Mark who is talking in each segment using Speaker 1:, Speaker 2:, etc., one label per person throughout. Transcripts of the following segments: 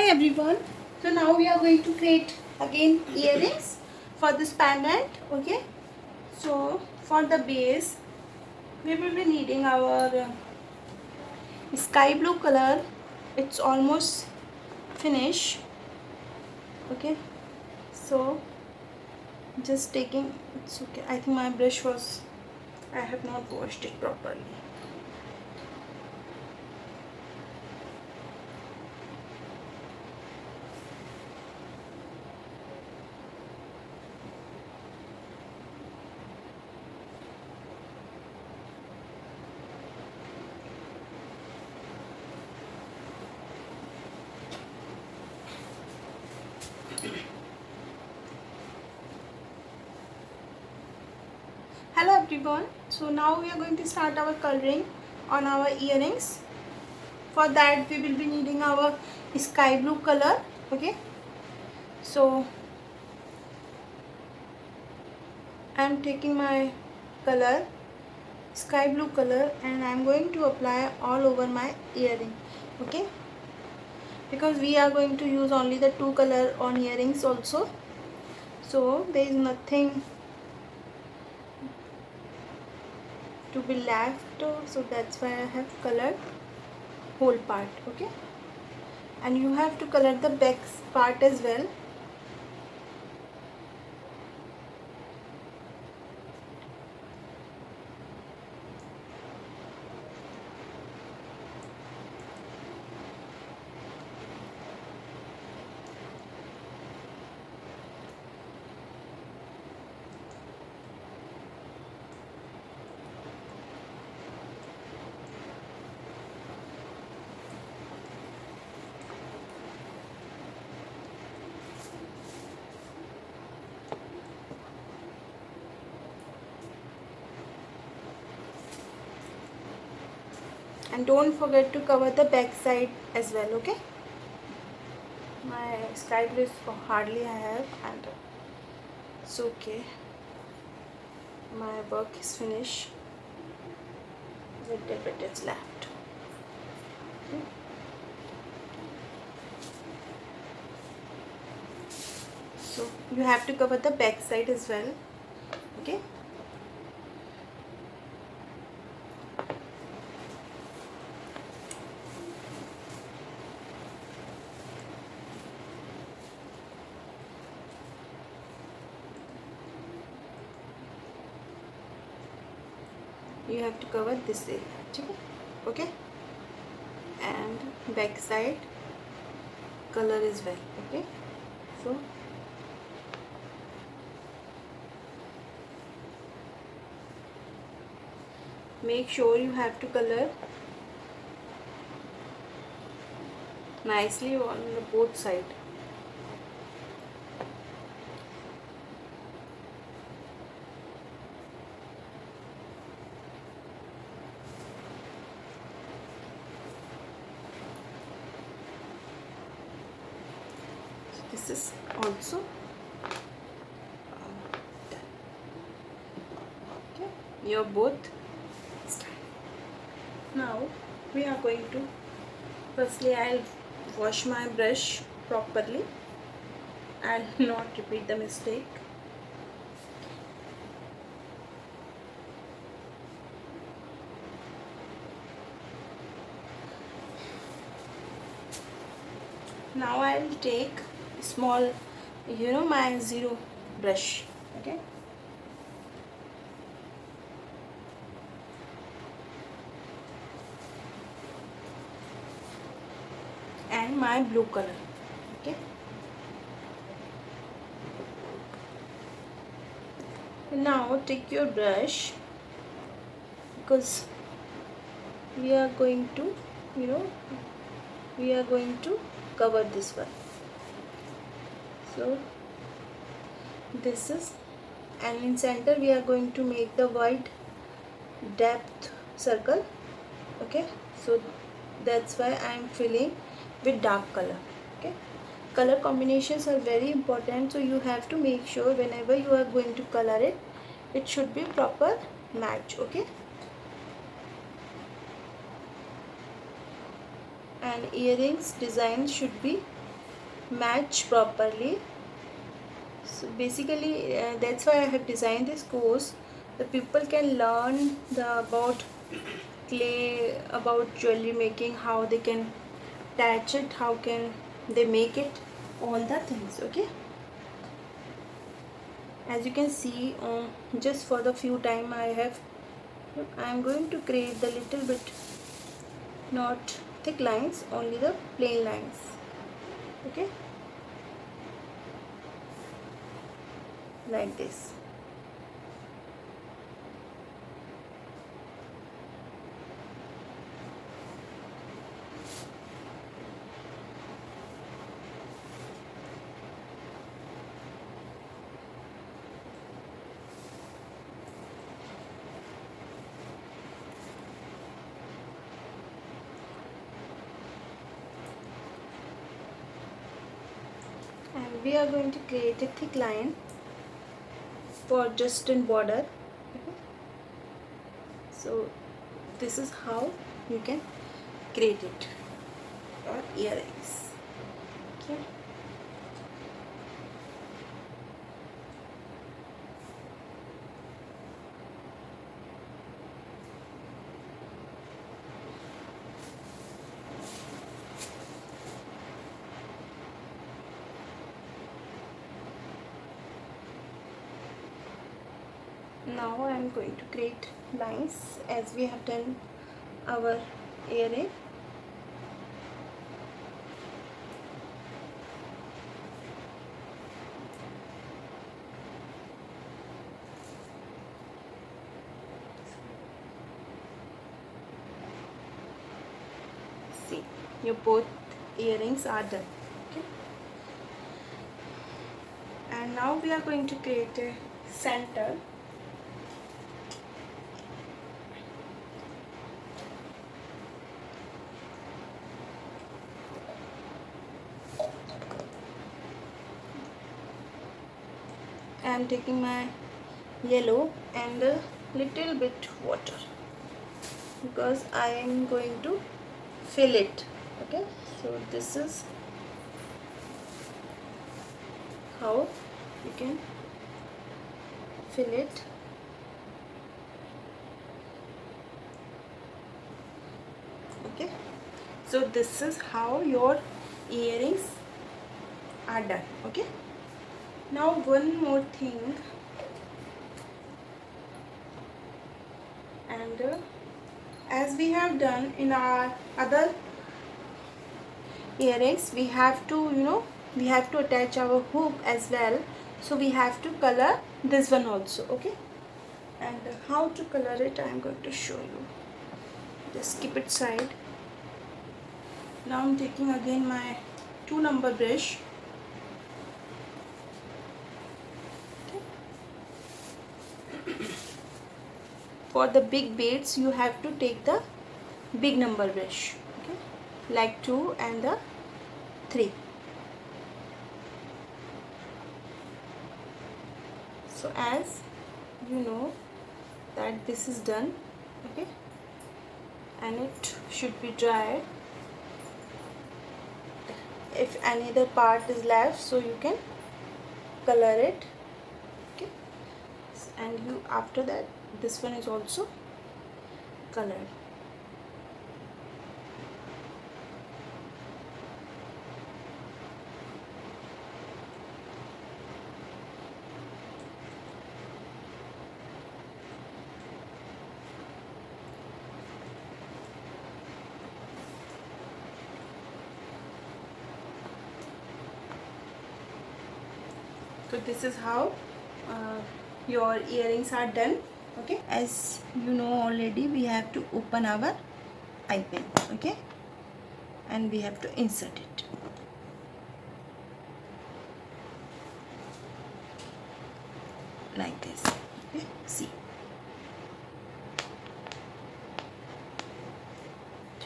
Speaker 1: everyone. So now we are going to create again earrings for this pendant. Okay. So for the base we will be needing our sky blue color. It's almost finished. Okay. So just taking, it's okay. I think my brush was, I have not washed it properly. Hello everyone. So now we are going to start our coloring on our earrings. For that we will be needing our sky blue color. Okay. So I am taking my color, sky blue color, and I am going to apply all over my earring. Okay. Because we are going to use only the two color on earrings also. So there is nothing to be left, so that's why I have colored whole part. Okay, and you have to color the back part as well. And don't forget to cover the back side as well. Okay, my sky blue is hardly I have, and it's okay. My work is finished, little bit is left. Okay. So you have to cover the back side as well. Okay. You have to cover this area. Okay, and back side color as well. Okay, so make sure you have to color nicely on the both side. This is also done. Okay, you're both started. Now we are going to, firstly I'll wash my brush properly. I'll not repeat the mistake. Now I'll take small, my zero brush. Okay, and my blue color. Okay, now take your brush, because we are going to cover this one. So this is, and in center we are going to make the white depth circle. Okay, so that's why I am filling with dark color. Okay, color combinations are very important, so you have to make sure whenever you are going to color it, it should be proper match. Okay, and earrings design should be match properly. So basically that's why I have designed this course. The people can learn about clay, about jewelry making, how they can attach it, how can they make it, all the things. Okay, as you can see, just for the few time I am going to create the little bit, not thick lines, only the plain lines. Okay, like this. And we are going to create a thick line for just in border. Okay. So this is how you can create it, or earrings. Okay. Now I am going to create lines as we have done our earring. See, your both earrings are done. Okay. And now we are going to create a center. I am taking my yellow and a little bit water because I am going to fill it. Okay, so this is how you can fill it. Okay, so this is how your earrings are done. Okay, now one more thing, and as we have done in our other earrings, we have to, we have to attach our hoop as well, so we have to color this one also. Okay, and how to color it I am going to show you. Just keep it side. Now I'm taking again my 2 number brush. Okay. For the big beads you have to take the big number brush. Okay, like 2 and the 3. So as you know that this is done. Okay, and it should be dry. If any other part is left, so you can color it. Okay, and you after that this one is also colored. So this is how your earrings are done. Okay, as you know already, we have to open our eye pin. Okay, and we have to insert it. Like this. Okay, see.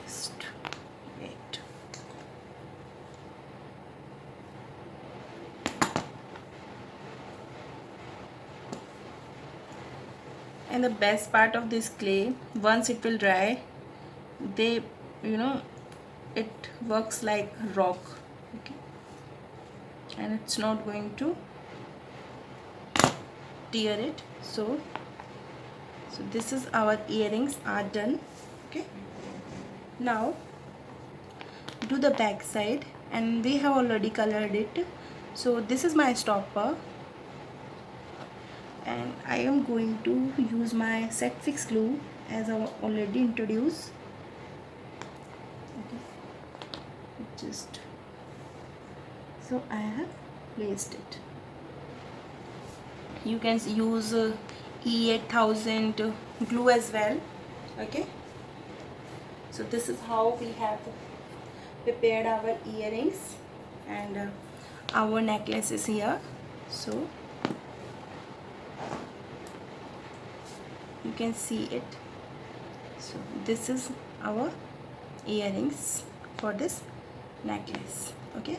Speaker 1: Just wait. And the best part of this clay, once it will dry, they, it works like rock. Okay, and it's not going to tear it. So this is our earrings are done. Okay, now do the back side, and we have already colored it. So this is my stopper, and I am going to use my set fix glue as I already introduced. Okay. Just so I have placed it. You can use E8000 glue as well. Okay, so this is how we have prepared our earrings and our necklaces here. So you can see it. So this is our earrings for this necklace. Okay,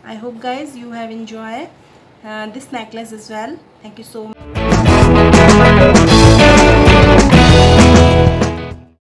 Speaker 1: I hope guys you have enjoyed this necklace as well. Thank you so much.